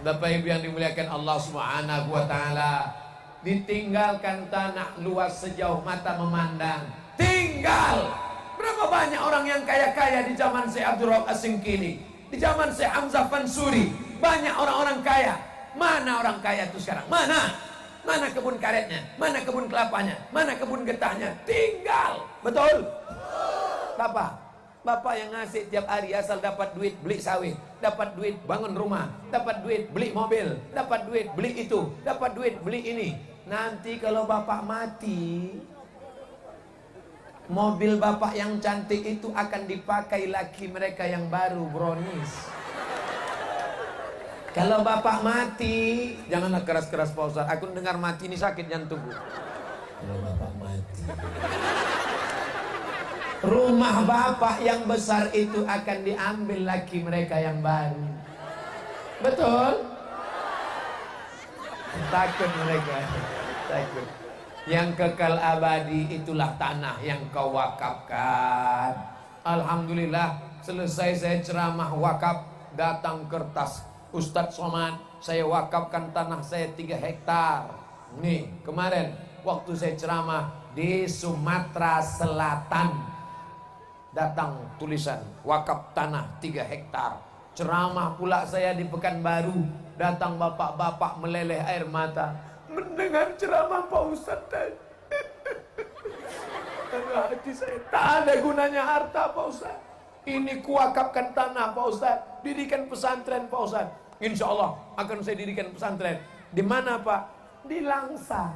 Bapak Ibu yang dimuliakan Allah Subhanahu wa taala, ditinggalkan tanah luas sejauh mata memandang. Tinggal. Berapa banyak orang yang kaya-kaya di zaman Syekh Abdul Rahab As-Singkili, di zaman Syekh Hamzah Fansuri, banyak orang-orang kaya. Mana orang kaya itu sekarang? Mana? Mana kebun karetnya? Mana kebun kelapanya? Mana kebun getahnya? Tinggal. Betul? Bapak yang ngasih tiap hari asal dapat duit beli sawit, dapat duit bangun rumah, dapat duit beli mobil, dapat duit beli itu, dapat duit beli ini. Nanti kalau bapak mati, mobil bapak yang cantik itu akan dipakai laki mereka yang baru, brownies. Kalau bapak mati, janganlah keras-keras Pak Ustaz. Aku dengar mati ini sakit jantungku. Kalau bapak mati, rumah bapak yang besar itu akan diambil laki mereka yang baru. Betul? Takut mereka. Takut. Yang kekal abadi itulah tanah yang kau wakafkan. Alhamdulillah, selesai saya ceramah wakaf, datang kertas, Ustadz Somad, saya wakafkan tanah saya 3 hektar. Nih, kemarin waktu saya ceramah di Sumatera Selatan, datang tulisan wakaf tanah 3 hektar. Ceramah pula saya di Pekanbaru, datang bapak-bapak meleleh air mata mendengar ceramah Pak Ustadz tadi. Hati saya, tak ada gunanya harta Pak Ustadz. Ini kuwakafkan tanah Pak Ustadz, dirikan pesantren Pak Ustadz. Insya Allah akan saya dirikan pesantren. Di mana Pak? Di Langsa.